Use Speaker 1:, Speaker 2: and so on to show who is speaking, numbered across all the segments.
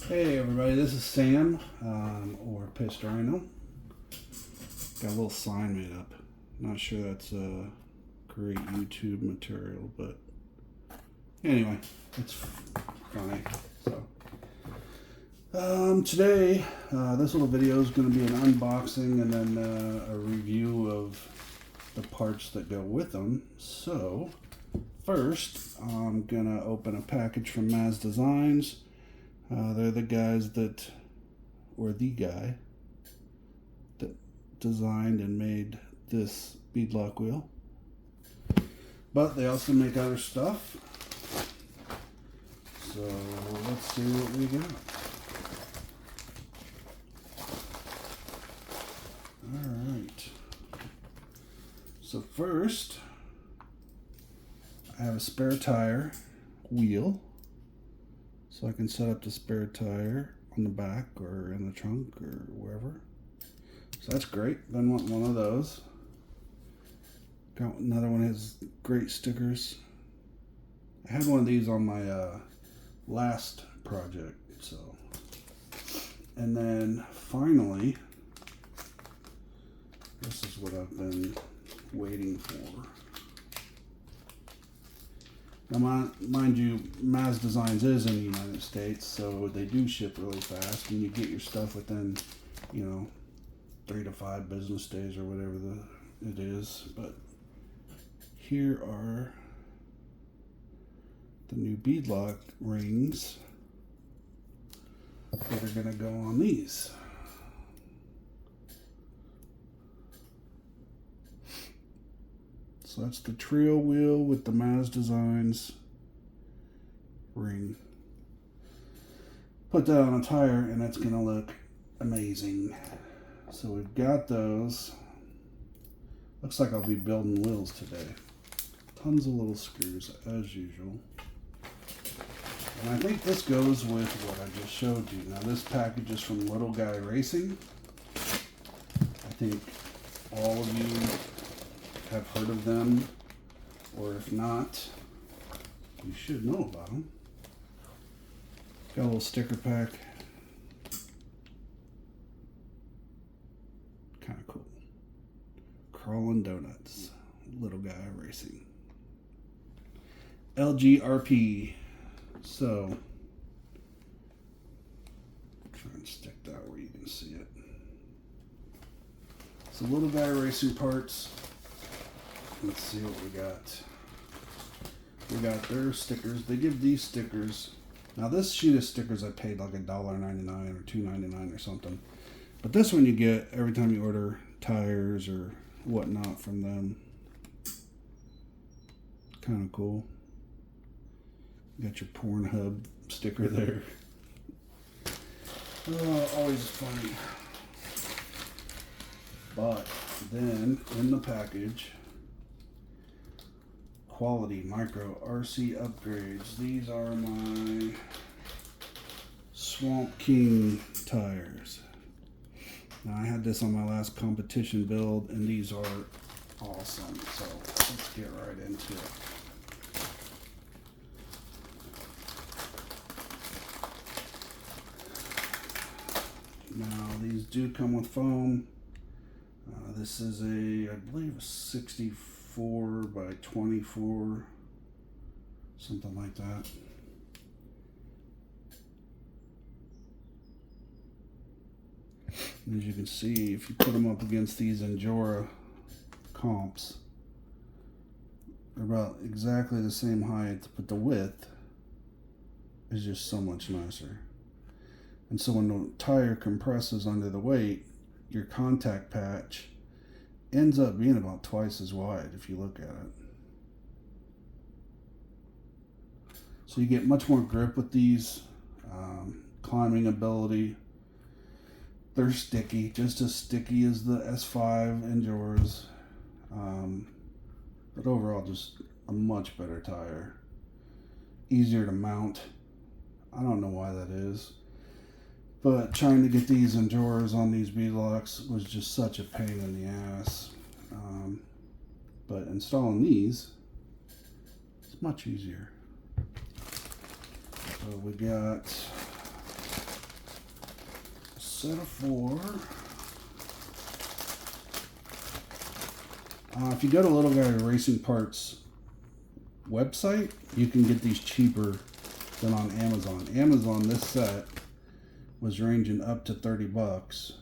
Speaker 1: Hey everybody, this is Sam, or Pissed Rhino. Got a little sign made up. Not sure that's great YouTube material, but anyway, it's funny. So, today, this little video is going to be an unboxing and then a review of the parts that go with them. So, first, I'm going to open a package from Mazz Designs. They're the guys that, or the guy that designed and made this beadlock wheel. But they also make other stuff. So let's see what we got. Alright. So first, I have a spare tire wheel. So I can set up the spare tire on the back or in the trunk or wherever. So that's great. Then want one of those. Got another one that has great stickers. I had one of these on my last project. So, and then finally, this is what I've been waiting for. Now, mind you, Mazz Designs is in the United States, so they do ship really fast, and you get your stuff within, 3 to 5 business days or whatever it is. But here are the new beadlock rings that are going to go on these. So that's the trio wheel with the Mazz Designs ring. Put that on a tire and it's going to look amazing. So we've got those. Looks like I'll be building wheels today. Tons of little screws as usual. And I think this goes with what I just showed you. Now this package is from Little Guy Racing. I think all of you have heard of them, or if not, you should know about them. Got a little sticker pack. Kind of cool. Crawling Donuts. Little Guy Racing. LGRP. So, try and stick that where you can see it. So, Little Guy Racing parts. Let's see what we got. We got their stickers. They give these stickers. Now this sheet of stickers I paid like $1.99 or $2.99 or something. But this one you get every time you order tires or whatnot from them. Kind of cool. You got your Pornhub sticker there. Oh, always funny. But then in the package, Quality Micro RC upgrades. These are my Swamp King tires. Now I had this on my last competition build and these are awesome. So let's get right into it. Now these do come with foam. This is I believe a 64 by 24, something like that. And as you can see, if you put them up against these Endura comps, they're about exactly the same height, but the width is just so much nicer. And so when the tire compresses under the weight, your contact patch ends up being about twice as wide if you look at it. So you get much more grip with these, climbing ability. They're sticky, just as sticky as the S5 Enduras, but overall just a much better tire. Easier to mount. I don't know why that is. But trying to get these Enduras on these beadlocks was just such a pain in the ass. But installing these, it's much easier. So we got set of 4. If you go to Little Guy Racing Parts website, you can get these cheaper than on Amazon. Amazon, this set was ranging up to $30,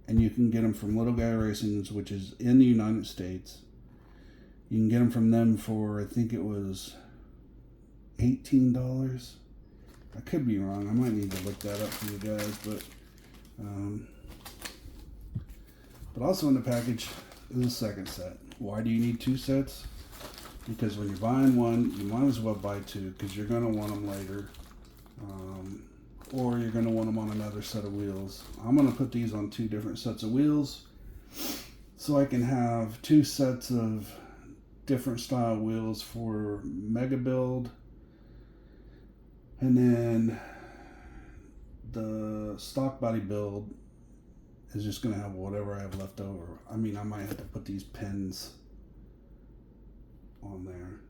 Speaker 1: and you can get them from Little Guy Racing's, which is in the United States. You can get them from them for, I think it was $18. I could be wrong. I might need to look that up for you guys, but also in the package is a second set. Why do you need 2 sets? Because when you're buying one, you might as well buy 2, because you're going to want them later, or you're going to want them on another set of wheels. I'm going to put these on 2 different sets of wheels so I can have 2 sets of different style wheels for mega build, and then the stock body build is just going to have whatever I have left over. I mean, I might have to put these pins on there.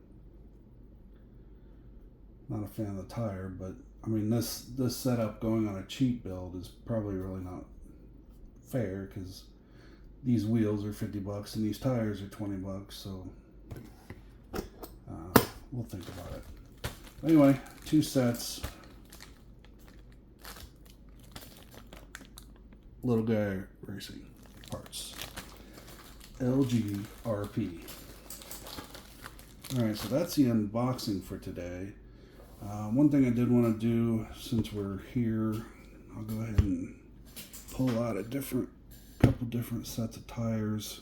Speaker 1: Not a fan of the tire, but I mean, this setup going on a cheap build is probably really not fair, because these wheels are $50 and these tires are $20, so we'll think about it. Anyway, 2 sets. Little Guy Racing Parts. LGRP. Alright, so that's the unboxing for today. One thing I did want to do, since we're here, I'll go ahead and pull out a couple different sets of tires.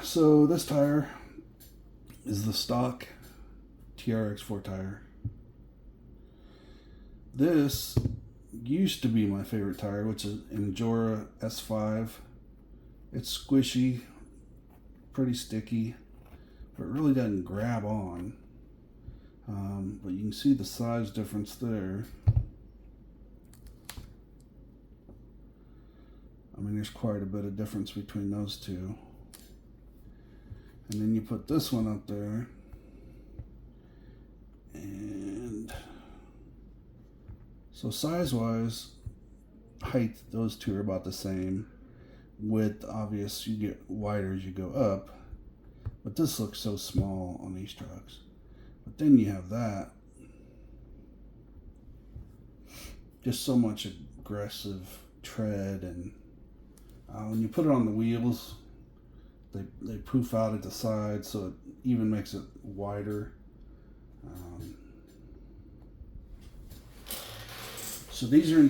Speaker 1: So this tire is the stock TRX4 tire. This used to be my favorite tire, which is an Endura S5. It's squishy, pretty sticky, but it really doesn't grab on. But you can see the size difference there. I mean, there's quite a bit of difference between those two. And then you put this one up there, and so size-wise, height, those two are about the same. Width, obvious, you get wider as you go up, but this looks so small on these trucks. But then you have that, just so much aggressive tread, and when you put it on the wheels, they poof out at the side, so it even makes it wider. So these are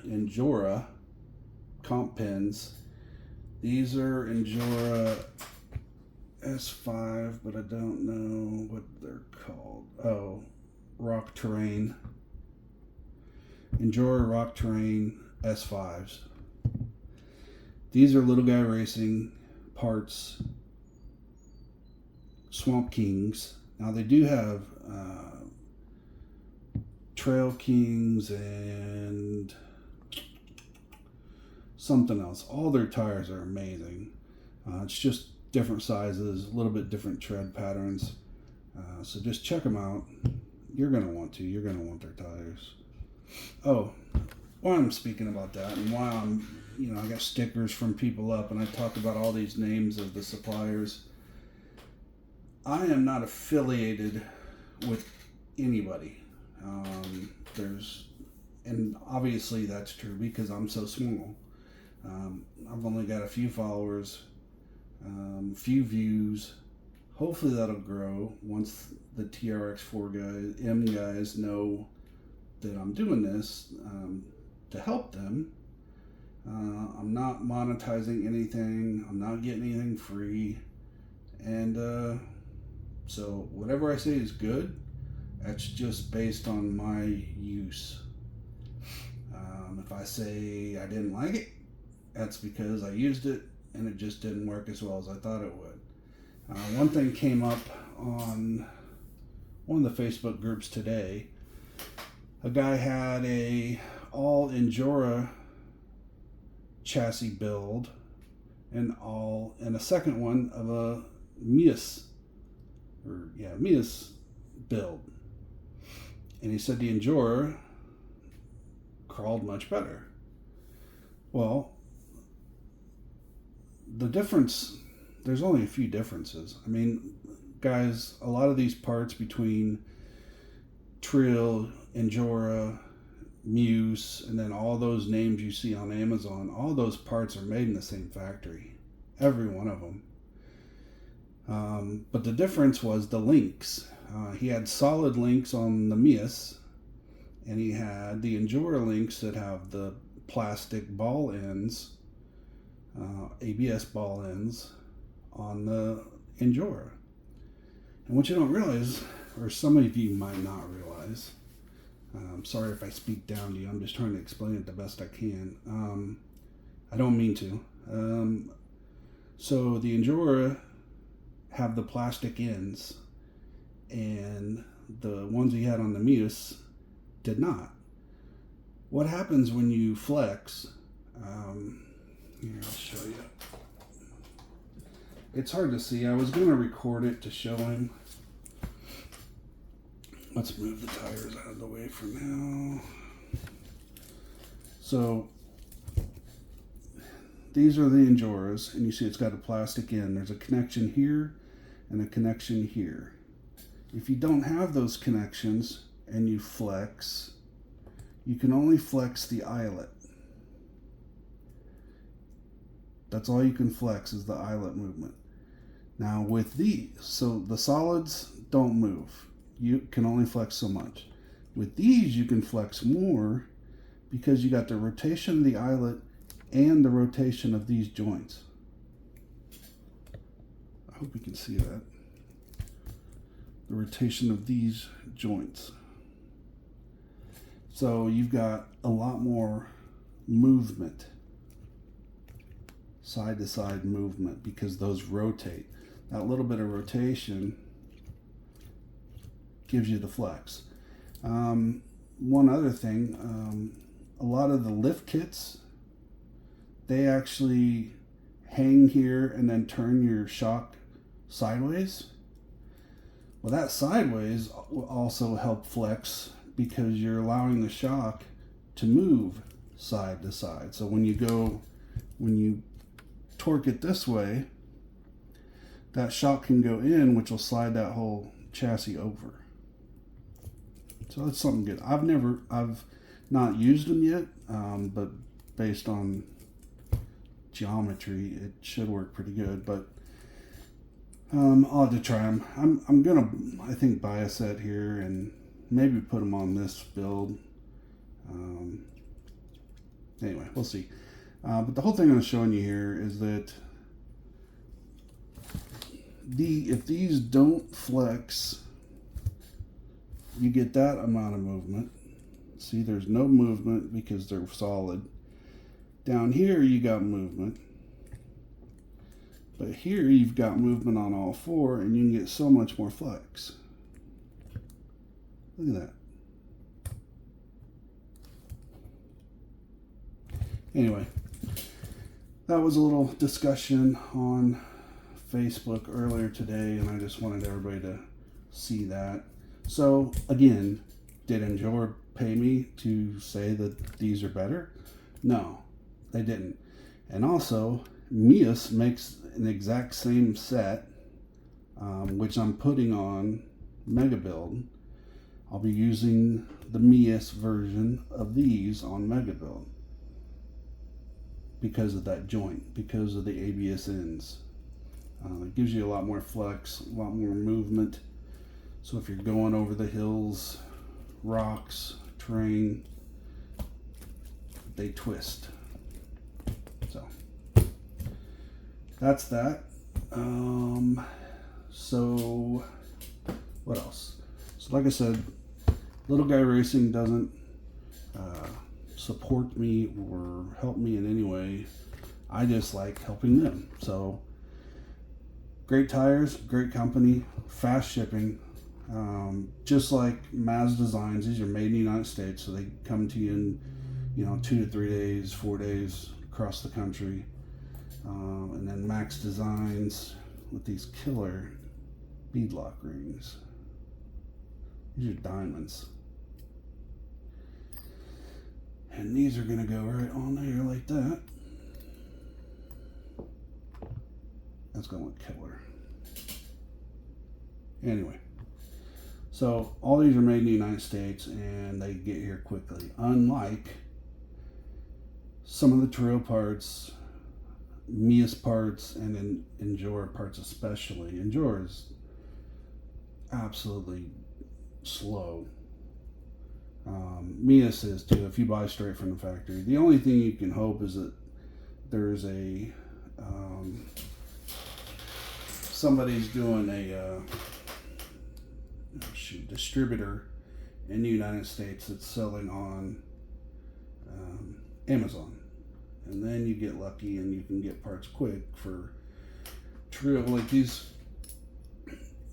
Speaker 1: Endura comp pins. These are Endura S5, but I don't know what they're called. Oh, Rock Terrain. Endura Rock Terrain S5s. These are Little Guy Racing Parts Swamp Kings. Now they do have Trail Kings and something else. All their tires are amazing. It's just different sizes, a little bit different tread patterns. So just check them out. You're going to want to. You're going to want their tires. Oh, while I'm speaking about that, and while I'm, I got stickers from people up, and I talked about all these names of the suppliers. I am not affiliated with anybody. And obviously that's true because I'm so small. I've only got a few followers, few views. Hopefully that'll grow once the TRX4M guys know that I'm doing this to help them. I'm not monetizing anything. I'm not getting anything free. And so whatever I say is good. That's just based on my use. If I say I didn't like it, that's because I used it and it just didn't work as well as I thought it would. One thing came up on one of the Facebook groups today. A guy had a all Endura chassis build and a second one of a Mazz build. And he said the Endura crawled much better. Well, the difference, there's only a few differences. I mean, guys, a lot of these parts between Trill, Endura, Muse, and then all those names you see on Amazon, all those parts are made in the same factory. Every one of them. But the difference was the links. He had solid links on the Mazz, and he had the Endura links that have the plastic ball ends, ABS ball ends on the Endura. And what you don't realize, or some of you might not realize, I'm sorry if I speak down to you, I'm just trying to explain it the best I can. I don't mean to. So the Endura have the plastic ends, and the ones he had on the Mazz did not. What happens when you flex? Here, I'll show you. It's hard to see. I was going to record it to show him. Let's move the tires out of the way for now. So these are the Enduras, and you see it's got a plastic end. There's a connection here and a connection here. If you don't have those connections and you flex, you can only flex the eyelet. That's all you can flex is the eyelet movement. Now with these, so the solids don't move. You can only flex so much. With these, you can flex more because you got the rotation of the eyelet and the rotation of these joints. I hope you can see that. The rotation of these joints. So you've got a lot more movement, side to side movement, because those rotate. That little bit of rotation gives you the flex. One other thing, a lot of the lift kits, they actually hang here and then turn your shock sideways. Well, that sideways will also help flex because you're allowing the shock to move side to side. So when you torque it this way, that shock can go in, which will slide that whole chassis over. So that's something good. I've not used them yet, but based on geometry, it should work pretty good. But I'll have to try them. I'm gonna, I think, buy a set here and maybe put them on this build. Anyway, we'll see. But the whole thing I'm showing you here is that if these don't flex, you get that amount of movement. See, there's no movement because they're solid. Down here, you got movement. But here, you've got movement on all four, and you can get so much more flex. Look at that. Anyway, that was a little discussion on Facebook earlier today, and I just wanted everybody to see that. So, again, did Endura pay me to say that these are better? No, they didn't. And also, Mazz makes an exact same set, which I'm putting on Mega Build. I'll be using the Mazz version of these on Mega Build because of that joint, because of the ABS ends. It gives you a lot more flex, a lot more movement. So if you're going over the hills, rocks, terrain, they twist. So that's that. So what else? So like I said, Little Guy Racing doesn't support me or help me in any way. I just like helping them. So great tires, great company, fast shipping. Just like Mazz Designs, these are made in the United States, so they come to you in 2 to 3 days, 4 days across the country. And then Max Designs with these killer beadlock rings. These are diamonds. And these are going to go right on there like that. That's going to look killer. Anyway, so all these are made in the United States and they get here quickly. Unlike some of the trail parts, Mazz parts, and Endure parts especially. Endure is absolutely slow. Mazz is too, if you buy straight from the factory. The only thing you can hope is that there's a somebody's doing a distributor in the United States that's selling on Amazon, and then you get lucky and you can get parts quick for trail. Like these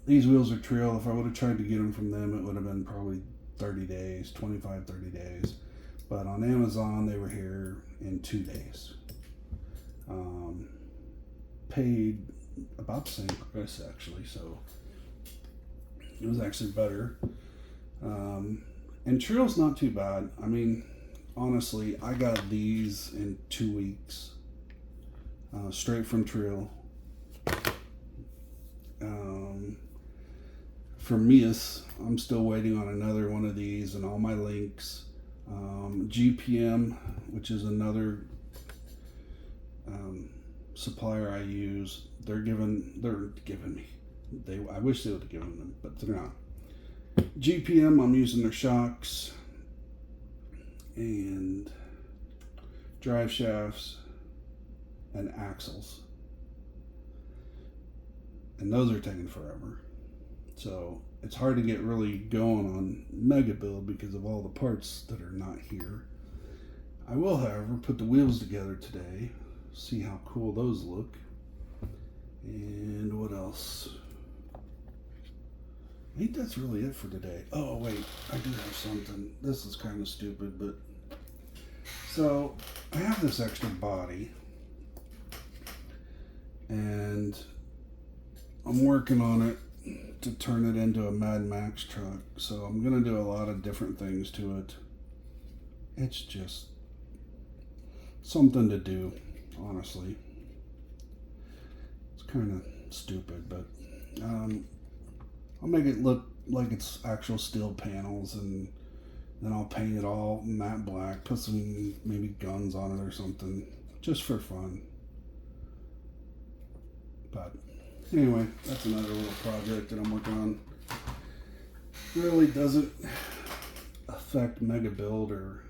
Speaker 1: wheels are trail. If I would have tried to get them from them, it would have been probably 30 days, 25, 30 days. But on Amazon, they were here in 2 days. Paid about the same price, actually, so it was actually better. And trail's not too bad. I mean, honestly, I got these in 2 weeks, straight from trail. For Mazz, I'm still waiting on another one of these and all my links. GPM, which is another supplier I use, they're giving me. I wish they would have given them, but they're not. GPM, I'm using their shocks and drive shafts and axles, and those are taking forever. So it's hard to get really going on Mega Build because of all the parts that are not here. I will, however, put the wheels together today, see how cool those look. And what else? I think that's really it for today. Oh wait, I do have something. This is kind of stupid, but so I have this extra body and I'm working on it to turn it into a Mad Max truck. So I'm gonna do a lot of different things to it. It's just something to do, honestly. It's kind of stupid, but I'll make it look like it's actual steel panels, and then I'll paint it all matte black, put some maybe guns on it or something, just for fun. But anyway, that's another little project that I'm working on. Really doesn't affect Mega Build or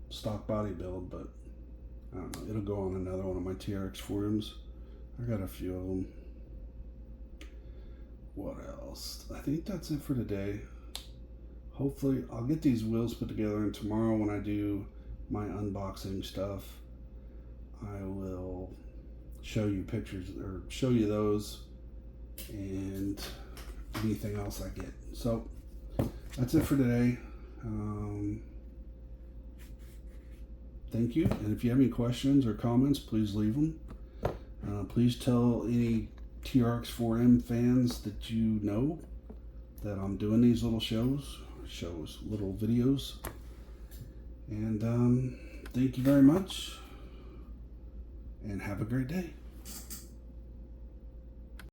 Speaker 1: stock body build, but I don't know, it'll go on another one of my TRX4Ms. I got a few of them. What else? I think that's it for today. Hopefully I'll get these wheels put together, and tomorrow when I do my unboxing stuff, I will show you pictures or show you those and anything else I get. So that's it for today. Thank you, and if you have any questions or comments, please leave them. Please tell any TRX4M fans that you know that I'm doing these little little videos. And thank you very much, and have a great day.